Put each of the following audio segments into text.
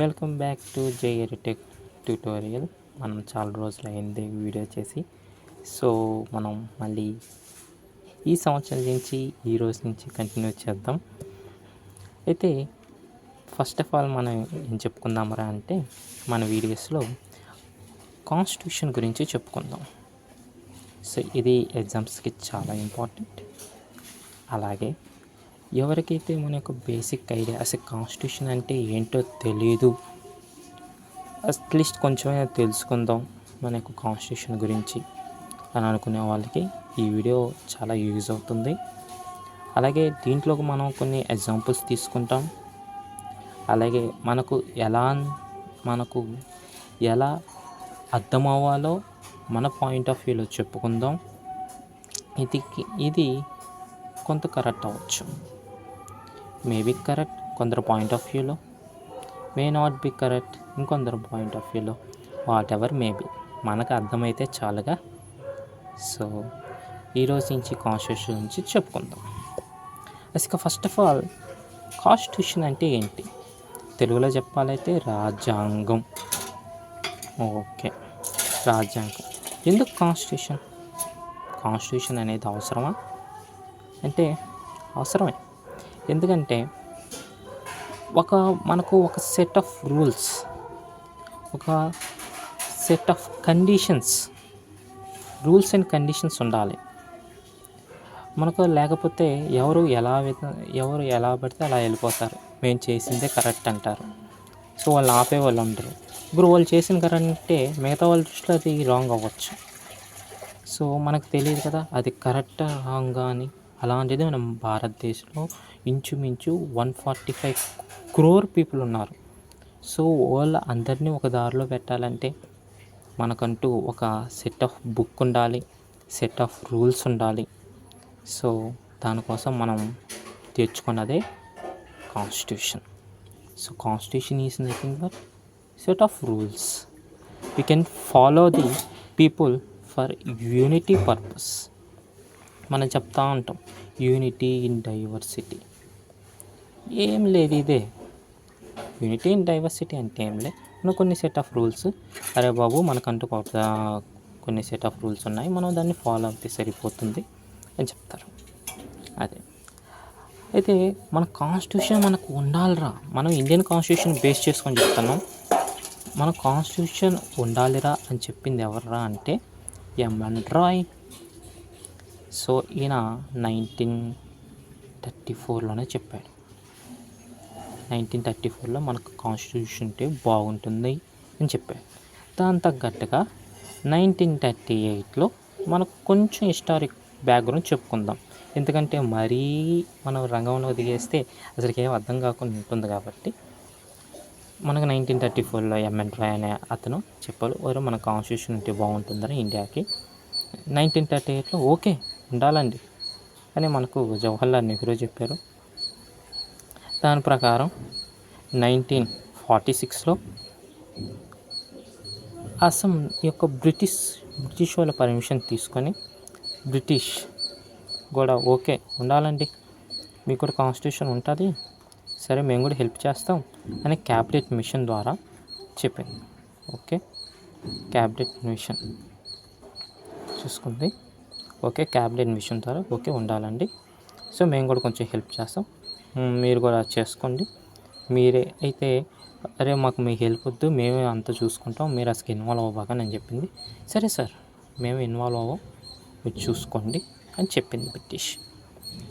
Welcome back to జేఎరిటెక్ tutorial. మనం చాలా రోజులు అయింది వీడియో చేసి. సో మనం మళ్ళీ ఈ సంవత్సరం నుంచి ఈ రోజు నుంచి కంటిన్యూ చేద్దాం. అయితే ఫస్ట్ ఆఫ్ ఆల్ మనం ఏం చెప్పుకుందామరా అంటే మన వీడియోస్లో కాన్స్టిట్యూషన్ గురించి చెప్పుకుందాం. సో ఇది ఎగ్జామ్స్కి చాలా ఇంపార్టెంట్. అలాగే ఎవరికైతే మన యొక్క బేసిక్ ఐడియా అసలు కాన్స్టిట్యూషన్ అంటే ఏంటో తెలియదు, అట్లీస్ట్ కొంచెమైనా తెలుసుకుందాం మన యొక్క కాన్స్టిట్యూషన్ గురించి అని అనుకునే వాళ్ళకి ఈ వీడియో చాలా యూజ్ అవుతుంది. అలాగే దీంట్లోకి మనం కొన్ని ఎగ్జాంపుల్స్ తీసుకుంటాం. అలాగే మనకు ఎలా అర్థం అవ్వాలో మన పాయింట్ ఆఫ్ వ్యూలో చెప్పుకుందాం. ఇది కొంత కరెక్ట్ అవ్వచ్చు, మేబీ కరెక్ట్ కొందరు పాయింట్ ఆఫ్ వ్యూలో, మే నాట్ బి కరెక్ట్ ఇంకొందరు పాయింట్ ఆఫ్ వ్యూలో, వాట్ ఎవర్ మేబీ మనకు అర్థమైతే చాలుగా. సో ఈరోజు నుంచి కాన్స్టిట్యూషన్ నుంచి చెప్పుకుందాం. అసలు ఫస్ట్ ఆఫ్ ఆల్ కాన్స్టిట్యూషన్ అంటే ఏంటి? తెలుగులో చెప్పాలైతే రాజ్యాంగం. ఓకే, రాజ్యాంగం. ఎందుకు కాన్స్టిట్యూషన్ అనేది అవసరమా అంటే అవసరమే. ఎందుకంటే మనకు ఒక సెట్ ఆఫ్ రూల్స్, ఒక set of rules and conditions ఉండాలి మనకు. లేకపోతే ఎవరు ఎలా పడితే అలా వెళ్ళిపోతారు, మేము చేసిందే కరెక్ట్ అంటారు. సో వాళ్ళు ఆపే వాళ్ళు ఉండరు. ఇప్పుడు వాళ్ళు చేసిన కరెక్ట్ అంటే మిగతా వాళ్ళ దృష్టిలో అది రాంగ్ అవ్వచ్చు. సో మనకు తెలియదు కదా అది కరెక్టా రాంగా అని. అలాంటిది మనం భారతదేశంలో ఇంచుమించు 145 crore పీపుల్ ఉన్నారు. సో వాళ్ళ అందరినీ ఒక దారిలో పెట్టాలంటే మనకంటూ ఒక సెట్ ఆఫ్ బుక్ ఉండాలి, సెట్ ఆఫ్ రూల్స్ ఉండాలి. సో దానికోసం మనం తెచ్చుకున్నదే constitution. So constitution is nothing but set of rules. We can follow the people for unity purpose. మనం చెప్తా ఉంటాం యూనిటీ ఇన్ డైవర్సిటీ. ఏం లేదు, ఇదే యూనిటీ ఇన్ డైవర్సిటీ అంటే ఏం లేదు. మనం కొన్ని సెట్ ఆఫ్ రూల్స్, అరే బాబు మనకంటూ కొన్ని సెట్ ఆఫ్ రూల్స్ ఉన్నాయి, మనం దాన్ని ఫాలో అయితే సరిపోతుంది అని చెప్తారు. అదే అయితే మన కాన్స్టిట్యూషన్ మనకు ఉండాలిరా. మనం ఇండియన్ కాన్స్టిట్యూషన్ బేస్ చేసుకొని చెప్తున్నాం. మన కాన్స్టిట్యూషన్ ఉండాలిరా అని చెప్పింది ఎవర్రా అంటే ఎంఎన్ రాయ్. సో ఈయన 1934లోనే చెప్పాడు. 1934లో మనకు కాన్స్టిట్యూషన్ ఉంటే బాగుంటుంది అని చెప్పాడు. దాని తగ్గట్టుగా 1938లో మనకు కొంచెం హిస్టారిక్ బ్యాక్గ్రౌండ్ చెప్పుకుందాం. ఎందుకంటే మరీ మనం రంగంలో దిగేస్తే అసలుకి ఏం అర్థం కాకుండా ఉంటుంది. కాబట్టి మనకు 1934లో ఎంఎన్ రాయ్ అనే అతను చెప్పారు, ఎవరు మన కాన్స్టిట్యూషన్ ఉంటే బాగుంటుందని ఇండియాకి. 1938లో ఓకే ఉండాలండి అని మనకు జవహర్లాల్ నెహ్రూ చెప్పారు. దాని ప్రకారం 1946లో అస్సాం యొక్క బ్రిటిష్ వాళ్ళ పర్మిషన్ తీసుకొని బ్రిటిష్ కూడా ఓకే ఉండాలండి, మీకు కూడా కాన్స్టిట్యూషన్ ఉంటుంది, సరే మేము కూడా హెల్ప్ చేస్తాం అని క్యాబినెట్ మిషన్ ద్వారా చెప్పింది. ఓకే, క్యాబినెట్ మిషన్ చూసుకుంది. ఓకే, క్యాబినెట్ మిషన్ ద్వారా ఓకే ఉండాలండి, సో మేము కూడా కొంచెం హెల్ప్ చేస్తాం, మీరు కూడా చేసుకోండి. మీరే అయితే అరే మాకు మీ హెల్ప్ వద్దు, మేమే అంతా చూసుకుంటాం, మీరు అసలు ఇన్వాల్వ్ అవ్వబాకని అని చెప్పింది. సరే సార్ మేము ఇన్వాల్వ్ అవ్వం, మీరు చూసుకోండి అని చెప్పింది బ్రిటిష్.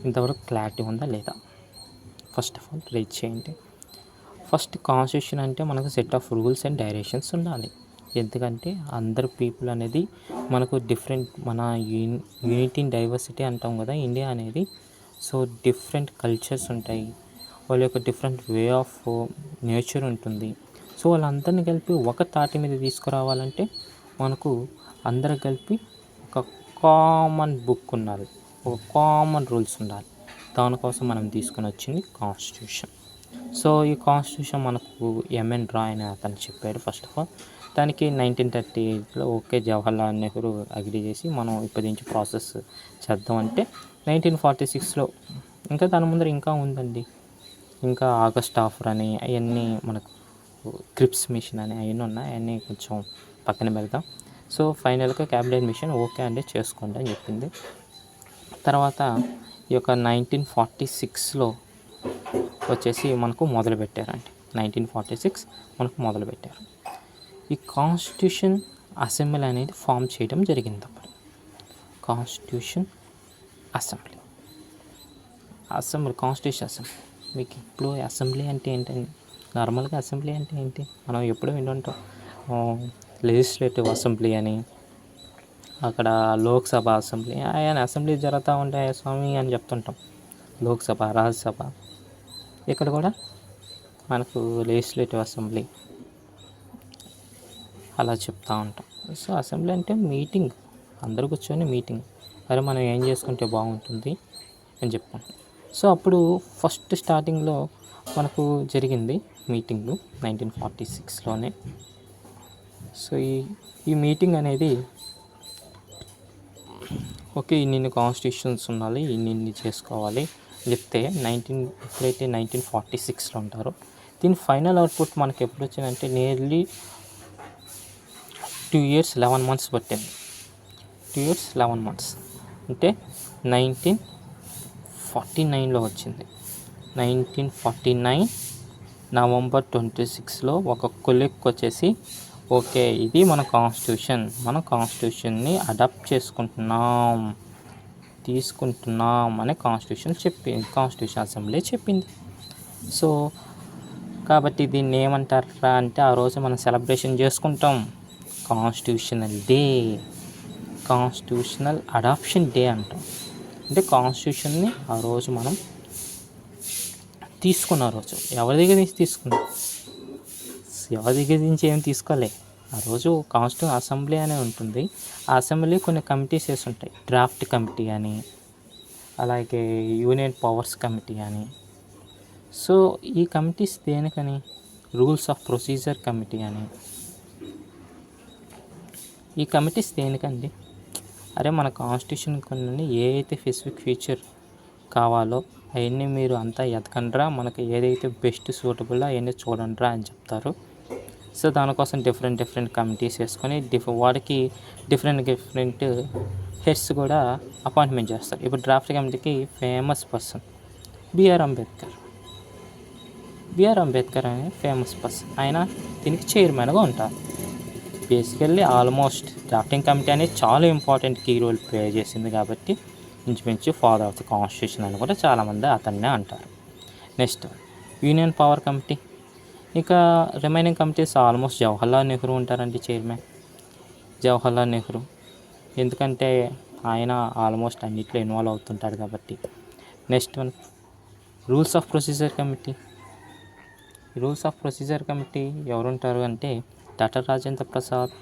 ఇంతవరకు క్లారిటీ ఉందా లేదా? ఫస్ట్ ఆఫ్ ఆల్ రైట్ చేయండి. ఫస్ట్ కాన్స్టిట్యూషన్ అంటే మనకు set of rules and directions ఉండాలి. ఎందుకంటే అందరు పీపుల్ అనేది మనకు డిఫరెంట్, మన యూనిటీ ఇన్ డైవర్సిటీ అంటాం కదా ఇండియా అనేది. సో డిఫరెంట్ కల్చర్స్ ఉంటాయి, వాళ్ళ యొక్క డిఫరెంట్ వే ఆఫ్ నేచర్ ఉంటుంది. సో వాళ్ళందరినీ కలిపి ఒక తాటి మీద తీసుకురావాలంటే మనకు అందరు కలిపి ఒక కామన్ బుక్ ఉండాలి, ఒక కామన్ రూల్స్ ఉండాలి. దానికోసం మనం తీసుకుని వచ్చింది కాన్స్టిట్యూషన్. సో ఈ కాన్స్టిట్యూషన్ మనకు ఎంఎన్ రాయ్ అని అతను చెప్పాడు. ఫస్ట్ ఆఫ్ ఆల్ దానికి 1938లో ఓకే జవహర్లాల్ నెహ్రూ అగ్రీ చేసి మనం ఇప్పటి నుంచి ప్రాసెస్ చేద్దామంటే 1946లో ఇంకా దాని ముందర ఇంకా ఉందండి. ఇంకా ఆగస్ట్ ఆఫర్ అని అవన్నీ మనకు క్రిప్స్ మిషన్ అని అవన్నీ ఉన్నాయి, అవన్నీ కొంచెం పక్కన పెడదాం. సో ఫైనల్గా క్యాబినెట్ మిషన్ ఓకే అండి చేసుకోండి అని చెప్పింది. తర్వాత ఈ యొక్క 1946లో వచ్చేసి మనకు మొదలుపెట్టారండి. 1946 మనకు మొదలుపెట్టారు. ఈ కాన్స్టిట్యూషన్ అసెంబ్లీ అనేది ఫామ్ చేయడం జరిగింది. అప్పుడు కాన్స్టిట్యూషన్ అసెంబ్లీ కాన్స్టిట్యూషన్ అసెంబ్లీ. మీకు ఇప్పుడు అసెంబ్లీ అంటే ఏంటండి? నార్మల్గా అసెంబ్లీ అంటే ఏంటి? మనం ఎప్పుడూ వింటుంటాం లెజిస్లేటివ్ అసెంబ్లీ అని, అక్కడ లోక్సభ అసెంబ్లీ, ఆయన అసెంబ్లీ జరుగుతూ ఉంటాయి స్వామి అని చెప్తుంటాం. లోక్సభ, రాజ్యసభ. ఇక్కడ కూడా మనకు లెజిస్లేటివ్ అసెంబ్లీ అలా చెప్తూ ఉంటాం. సో అసెంబ్లీ అంటే మీటింగ్, అందరూ కూర్చొని మీటింగ్, అరే మనం ఏం చేసుకుంటే బాగుంటుంది అని చెప్పుకుంటాం. సో అప్పుడు ఫస్ట్ స్టార్టింగ్లో మనకు జరిగింది మీటింగు 1946లోనే. సో ఈ మీటింగ్ అనేది ఓకే ఇన్ని కాన్స్టిట్యూషన్స్ ఉండాలి, ఇన్ని చేసుకోవాలి చెప్తే ఎప్పుడైతే 1946లో ఉంటారో, దీని ఫైనల్ అవుట్పుట్ మనకి ఎప్పుడు వచ్చిందంటే నియర్లీ 2 years 11 months పట్టింది. 2 years 11 months అంటే 1949లో వచ్చింది. 1949 November 26లో ఒక కొలిక్ వచ్చేసి ఓకే ఇది మన కాన్స్టిట్యూషన్ని అడాప్ట్ తీసుకుంటున్నాం అనే కాన్స్టిట్యూషన్ అసెంబ్లీ చెప్పింది. సో కాబట్టి దీన్ని ఏమంటారా అంటే ఆ రోజు మనం సెలబ్రేషన్ చేసుకుంటాం కాన్స్టిట్యూషనల్ అడాప్షన్ డే అంటాం. అంటే కాన్స్టిట్యూషన్ని ఆ రోజు మనం తీసుకున్న రోజు. ఎవరి దగ్గర నుంచి తీసుకున్నాం? ఎవరి దగ్గర నుంచి ఏం తీసుకోలే. ఆ రోజు కాన్స్టిట్యూషన్ అసెంబ్లీ అనే ఉంటుంది. ఆ అసెంబ్లీ కొన్ని కమిటీస్ వేసి ఉంటాయి. డ్రాఫ్ట్ కమిటీ అని, అలాగే యూనియన్ పవర్స్ కమిటీ అని. సో ఈ కమిటీస్ దేనికని? రూల్స్ ఆఫ్ ప్రొసీజర్ కమిటీ అని. ఈ కమిటీస్ దేనికండి? అరే మన కాన్స్టిట్యూషన్ కొన్ని ఏ అయితే స్పెసిఫిక్ ఫీచర్ కావాలో అవన్నీ మీరు అంతా ఎతకండ్రా, మనకి ఏదైతే బెస్ట్ సూటబుల్ అవన్నీ చూడండిరా అని చెప్తారు. సో దానికోసం డిఫరెంట్ కమిటీస్ వేసుకొని వాడికి డిఫరెంట్ హెడ్స్ కూడా అపాయింట్మెంట్ చేస్తారు. ఇప్పుడు డ్రాఫ్ట్ కమిటీకి ఫేమస్ పర్సన్ బిఆర్ అంబేద్కర్ అనే ఫేమస్ పర్సన్, ఆయన దీనికి చైర్మన్గా ఉంటారు. బేసికల్లీ ఆల్మోస్ట్ డ్రాఫ్టింగ్ కమిటీ అనేది చాలా ఇంపార్టెంట్ కీ రోల్ ప్లే చేసింది కాబట్టి ఇంచుమించు ఫాదర్ ఆఫ్ ది కాన్స్టిట్యూషన్ అని కూడా చాలామంది అతన్నే అంటారు. Next union power committee. ఇక remaining committees almost Jawaharlal Nehru ఉంటారండి చైర్మన్. జవహర్లాల్ నెహ్రూ ఎందుకంటే ఆయన ఆల్మోస్ట్ అన్నిట్లో ఇన్వాల్వ్ అవుతుంటాడు కాబట్టి. Next one rules of procedure committee ఎవరుంటారు అంటే డాక్టర్ రాజేంద్ర ప్రసాద్.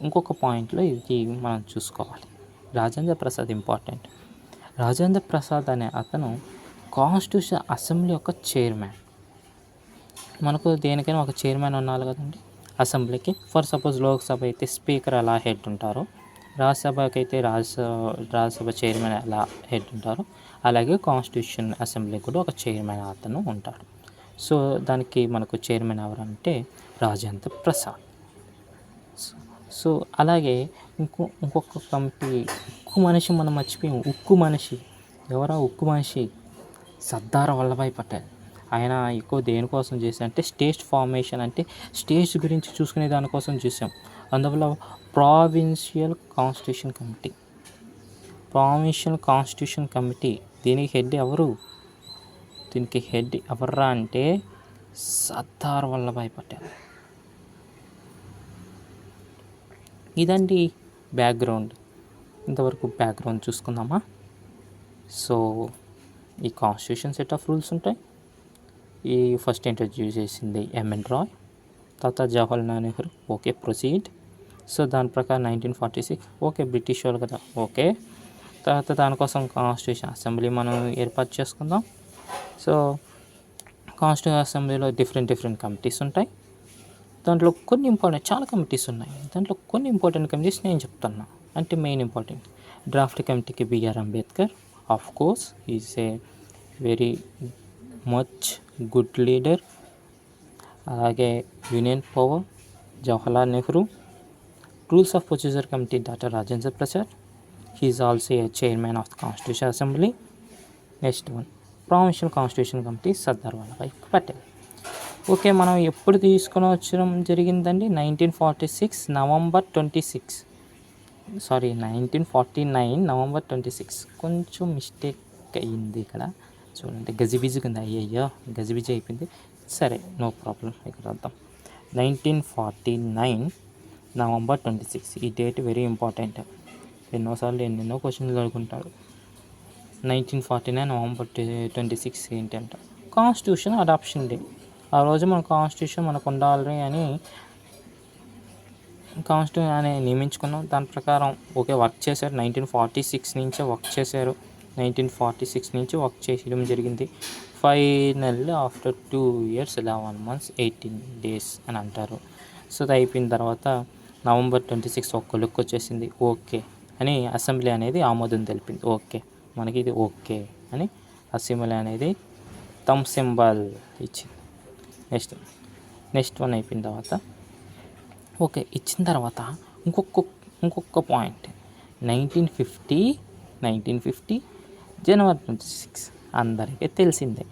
ఇంకొక పాయింట్లో ఇది మనం చూసుకోవాలి. రాజేంద్ర ప్రసాద్ ఇంపార్టెంట్. రాజేంద్ర ప్రసాద్ అనే అతను కాన్స్టిట్యూషన్ అసెంబ్లీ యొక్క చైర్మన్. మనకు దేనికైనా ఒక చైర్మన్ ఉండాలి కదండి అసెంబ్లీకి. ఫర్ సపోజ్ లోక్సభ అయితే స్పీకర్ అలా హెడ్ ఉంటారు, రాజ్యసభకి అయితే రాజ్యసభ చైర్మన్ అలా హెడ్ ఉంటారు, అలాగే కాన్స్టిట్యూషన్ అసెంబ్లీ కూడా ఒక చైర్మన్ అతను ఉంటాడు. సో దానికి మనకు చైర్మన్ ఎవరంటే రాజేంద్ర ప్రసాద్. సో అలాగే ఇంకొక కమిటీ ఉక్కు మనిషి మనం మర్చిపోయాం. ఉక్కు మనిషి సర్దార్ వల్లభాయ్ పటేల్. ఆయన ఎక్కువ దేనికోసం చేశారంటే స్టేట్ ఫార్మేషన్, అంటే స్టేట్స్ గురించి చూసుకునే దానికోసం చూసాం. అందువల్ల ప్రావిన్షియల్ కాన్స్టిట్యూషన్ కమిటీ దీనికి హెడ్ ఎవర్రా అంటే సర్దార్ వల్లభాయ్ పటేల్. ఇదండి బ్యాక్గ్రౌండ్. ఇంతవరకు బ్యాక్గ్రౌండ్ చూసుకుందామా? సో ఈ కాన్స్టిట్యూషన్ సెట్ ఆఫ్ రూల్స్ ఉంటాయి. ఈ ఫస్ట్ ఇంట్రడ్యూస్ చేసింది ఎంఎన్ రాయ్, తర్వాత Jawaharlal Nehru. Okay proceed. So దాని ప్రకారం 1946 ఓకే బ్రిటిష్ వాళ్ళు కదా, ఓకే. తర్వాత దానికోసం కాన్స్టిట్యూషన్ అసెంబ్లీ మనం ఏర్పాటు చేసుకుందాం. సో కాన్స్టిట్యూషన్ అసెంబ్లీలో డిఫరెంట్ కమిటీస్ ఉంటాయి. దాంట్లో కొన్ని చాలా కమిటీస్ ఉన్నాయి. దాంట్లో కొన్ని ఇంపార్టెంట్ కమిటీస్ నేను చెప్తున్నా. అంటే మెయిన్ ఇంపార్టెంట్ డ్రాఫ్ట్ కమిటీకి B R Ambedkar. Of course is a very much good leader. అలాగే union power Jawaharlal Nehru, rules of procedure committee doctor Rajendra Prasad, he is also a chairman of the constitution assembly. Next one provincial constitution committee Sardar Vallabhbhai Patel. Okay, మనం ఎప్పుడు తీసుకొని వచ్చడం జరిగిందండి? 1946 November 26, sorry 1949 November 26. కొంచెం mistake అయ్యింది ఇక్కడ, చూడండి గజిబిజి కింద. అయ్యయ్యో గజిబిజి అయిపోయింది. సరే, నో ప్రాబ్లం, ఇక్కడ వద్దాం. 1949 నవంబర్ 26. ఈ డేట్ వెరీ ఇంపార్టెంట్. ఎన్నోసార్లు ఎన్నెన్నో క్వశ్చన్లు అడుగుంటాడు. 1949 నవంబర్ 26 ఏంటంట? Constitution adoption day. ఆ రోజు మన కాన్స్టిట్యూషన్ మనకు ఉండాలి అని కాన్స్టిట్యూషన్ అని నియమించుకున్నాం. దాని ప్రకారం ఓకే వర్క్ చేశారు. 1946 నుంచే వర్క్ చేశారు. 1946 నుంచి వర్క్ చేయడం జరిగింది. Final after 2 years 11 months 18 days అని అంటారు. సో అది అయిపోయిన తర్వాత నవంబర్ 26 ఒక్క లుక్ వచ్చేసింది. ఓకే అని అసెంబ్లీ అనేది ఆమోదం తెలిపింది. ఓకే, మనకి ఇది ఓకే అని అసెంబ్లీ అనేది థమ్ సింబల్ ఇచ్చింది. నెక్స్ట్ వన్ అయిపోయిన తర్వాత ఓకే ఇచ్చిన తర్వాత ఇంకొక పాయింట్ 1950 జనవరి 26 అందరికీ తెలిసిందే.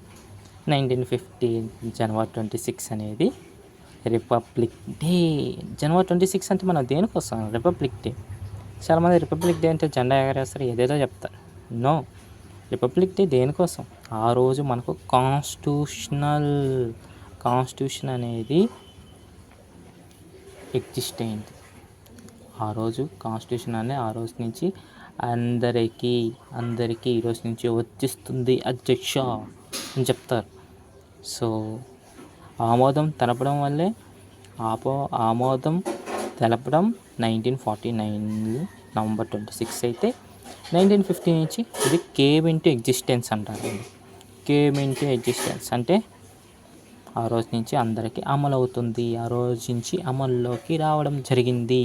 1950 జనవరి 26 అనేది రిపబ్లిక్ డే. జనవరి 26 అంటే మనం దేనికోసం? Republic day. చాలామంది రిపబ్లిక్ డే అంటే జెండా ఎగరేస్తారు, ఏదేదో చెప్తారు. నో, రిపబ్లిక్ డే దేనికోసం? ఆ రోజు మనకు కాన్స్టిట్యూషన్ అనేది ఎగ్జిస్ట్ అయింది. ఆ రోజు కాన్స్టిట్యూషన్ అనేది ఆ రోజు నుంచి అందరికీ ఈరోజు నుంచి వర్తిస్తుంది అధ్యక్ష అని చెప్తారు. సో ఆమోదం తెలపడం వల్లే ఆమోదం తెలపడం 1949 నవంబర్ 26 అయితే 1950 నుంచి ఇది కేమ్ ఇంటూ ఎగ్జిస్టెన్స్ అంటారు. కేమ్ ఇంటూ ఎగ్జిస్టెన్స్ అంటే ఆ రోజు నుంచి అందరికీ అమలవుతుంది, ఆ రోజు నుంచి అమల్లోకి రావడం జరిగింది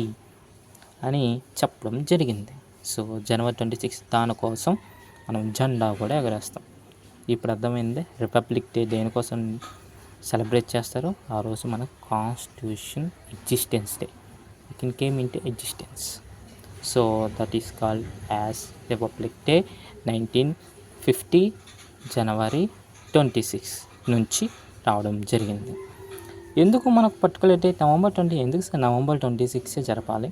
అని చెప్పడం జరిగింది. సో జనవరి 26 దానికోసం మనం జెండా కూడా ఎగరేస్తాం. ఇప్పుడు అర్థమైంది రిపబ్లిక్ డే దేనికోసం సెలబ్రేట్ చేస్తారు? ఆ రోజు మన constitution existence day. It came into existence. So that is called as republic day 1950 జనవరి 26 నుంచి రావడం జరిగింది. ఎందుకు మనకు పర్టికులర్ డేట్ నవంబర్ 20? ఎందుకు సార్ నవంబర్ 26 జరపాలి?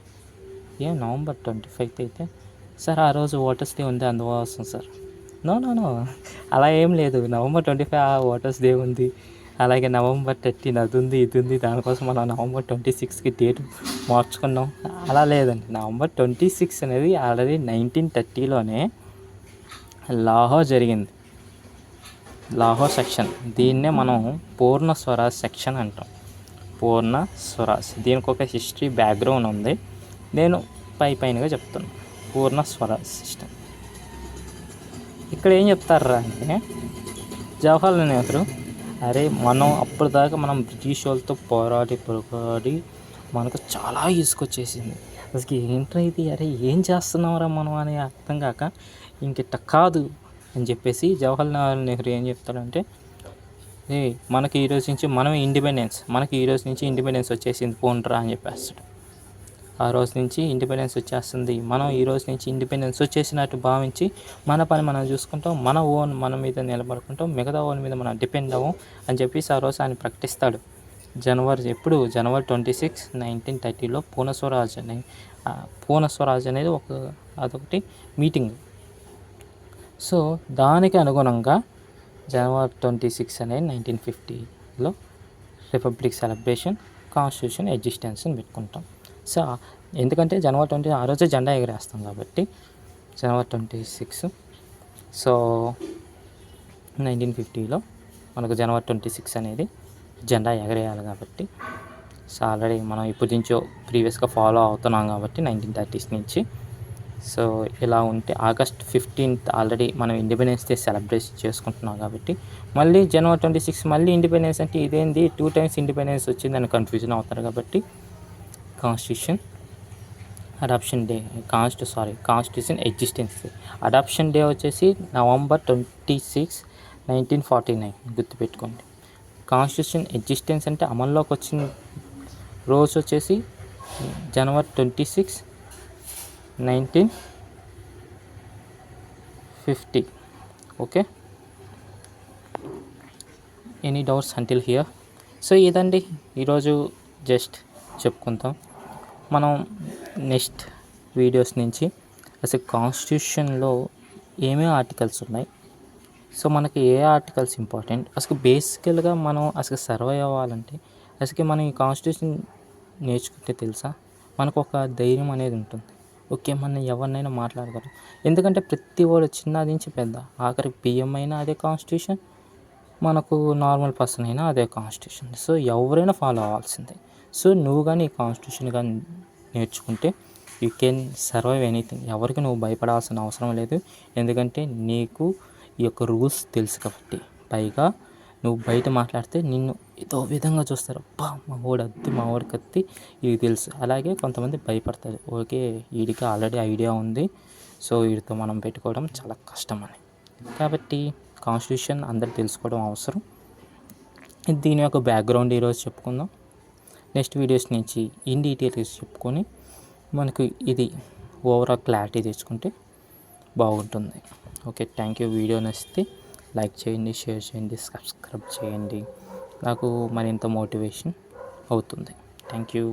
ఏం నవంబర్ 25 అయితే సార్ ఆ రోజు ఓటర్స్ డే ఉంది అందుకోసం సార్? నో, అలా ఏం లేదు. నవంబర్ 25 ఓటర్స్ డే ఉంది, అలాగే నవంబర్ 13 అది ఉంది ఇది ఉంది, దానికోసం మనం నవంబర్ 26కి డేట్ మార్చుకున్నాం అలా లేదండి. నవంబర్ 26 అనేది ఆల్రెడీ 1930లోనే లాహోర్ జరిగింది. లాహోర్ సెక్షన్, దీన్నే మనం పూర్ణ స్వరాజ్ సెక్షన్ అంటాం. పూర్ణ స్వరాజ్, దీనికి ఒక హిస్టరీ బ్యాక్గ్రౌండ్ ఉంది, నేను పైనగా చెప్తాను. పూర్ణ స్వరాజ్ సిస్టమ్ ఇక్కడ ఏం చెప్తారా అంటే జవహర్లాల్ నెహ్రూ మనం అప్పటిదాకా మనం బ్రిటిష్ వాళ్ళతో పోరాడి మనకు చాలా ఇసుకొచ్చేసింది. అసలు ఏంట్రా ఇది, ఏం చేస్తున్నావురా మనం అని అర్థం కాక ఇంకిట్ట కాదు అని చెప్పేసి జవహర్లాల్ నెహ్రూ ఏం చెప్తాడంటే మనకి ఈరోజు నుంచి మనకి ఈరోజు నుంచి ఇండిపెండెన్స్ వచ్చేసింది పోండ్రా అని చెప్పేస్తాడు. ఆ రోజు నుంచి ఇండిపెండెన్స్ వచ్చేస్తుంది, మనం ఈ రోజు నుంచి ఇండిపెండెన్స్ వచ్చేసినట్టు భావించి మన పని మనం చూసుకుంటాం, మన మీద నిలబడుకుంటాం, మిగతా వాళ్ళ మీద మనం డిపెండ్ అవ్వం అని చెప్పేసి ఆ రోజు ఆయన ప్రకటిస్తాడు. జనవరి 26 1930లో పూర్ణ స్వరాజ్ అనేది అదొకటి మీటింగ్. సో దానికి అనుగుణంగా జనవరి 26 అనేది 1950లో రిపబ్లిక్ సెలబ్రేషన్, కాన్స్టిట్యూషన్ ఎగ్జిస్టెన్స్ అని పెట్టుకుంటాం. సో ఎందుకంటే జనవరి 20 ఆ రోజే జెండా ఎగరేస్తాం కాబట్టి జనవరి 26. సో 1950లో మనకు జనవరి 26 అనేది జెండా ఎగరేయాలి కాబట్టి సో ఆల్రెడీ మనం ఇప్పటి నుంచో ప్రీవియస్గా ఫాలో అవుతున్నాం కాబట్టి 1930s నుంచి. సో ఇలా ఉంటే ఆగస్ట్ 15 ఆల్రెడీ మనం ఇండిపెండెన్స్ డే సెలబ్రేట్ చేసుకుంటున్నాం కాబట్టి మళ్ళీ జనవరి 26 మళ్ళీ ఇండిపెండెన్స్ అంటే ఇదేంది 2 times ఇండిపెండెన్స్ వచ్చిందని కన్ఫ్యూజన్ అవుతారు కాబట్టి constitution adoption day constitution existence day. Adoption day వచ్చేసి నవంబర్ 26 1949 గుర్తుపెట్టుకోండి. కాన్స్టిట్యూషన్ ఎగ్జిస్టెన్స్ అంటే అమల్లోకి వచ్చిన రోజు వచ్చేసి January 26, 1950. Okay, any doubts until here? So ఇదండి ఈరోజు జస్ట్ చెప్పుకుంటాం. మనం నెక్స్ట్ వీడియోస్ నుంచి అసలు కాన్స్టిట్యూషన్లో ఏమేమి ఆర్టికల్స్ ఉన్నాయి, సో మనకి ఏ ఆర్టికల్స్ ఇంపార్టెంట్, అసలు బేసికల్గా మనం అసలు సర్వైవ్ అవ్వాలంటే అసలు మనం ఈ కాన్స్టిట్యూషన్ నేర్చుకుంటే తెలుసా మనకు ఒక ధైర్యం అనేది ఉంటుంది. ఓకే, మనం ఎవరినైనా మాట్లాడగలం, ఎందుకంటే ప్రతి వాడు చిన్నది నుంచి పెద్ద ఆఖరికి పిఎం అయినా అదే కాన్స్టిట్యూషన్, మనకు నార్మల్ పర్సన్ అయినా అదే కాన్స్టిట్యూషన్. సో ఎవరైనా ఫాలో అవ్వాల్సిందే. సో నువ్వు కానీ ఈ కాన్స్టిట్యూషన్ కానీ నేర్చుకుంటే యూ కెన్ సర్వైవ్ ఎనీథింగ్. ఎవరికి నువ్వు భయపడాల్సిన అవసరం లేదు, ఎందుకంటే నీకు ఈ యొక్క రూల్స్ తెలుసు కాబట్టి. పైగా నువ్వు బయట మాట్లాడితే నిన్ను ఏదో విధంగా చూస్తారు, అబ్బా మా వాడు అత్తి మా వాడికి అత్తి, ఇది తెలుసు. అలాగే కొంతమంది భయపడతారు, ఓకే వీడికి ఆల్రెడీ ఐడియా ఉంది, సో వీడితో మనం పెట్టుకోవడం చాలా కష్టం అని. కాబట్టి కాన్స్టిట్యూషన్ అందరు తెలుసుకోవడం అవసరం. దీని యొక్క బ్యాక్గ్రౌండ్ ఈరోజు చెప్పుకుందాం. నెక్స్ట్ వీడియోస్ నుంచి ఇన్ డీటెయిల్స్ చెప్పుకొని మనకు ఇది ఓవరాల్ క్లారిటీ తెచ్చుకుంటే బాగుంటుంది. Okay, thank you. వీడియో నచ్చితే లైక్ చేయండి, షేర్ చేయండి, సబ్స్క్రైబ్ చేయండి, నాకు మరింత మోటివేషన్ అవుతుంది. Thank you.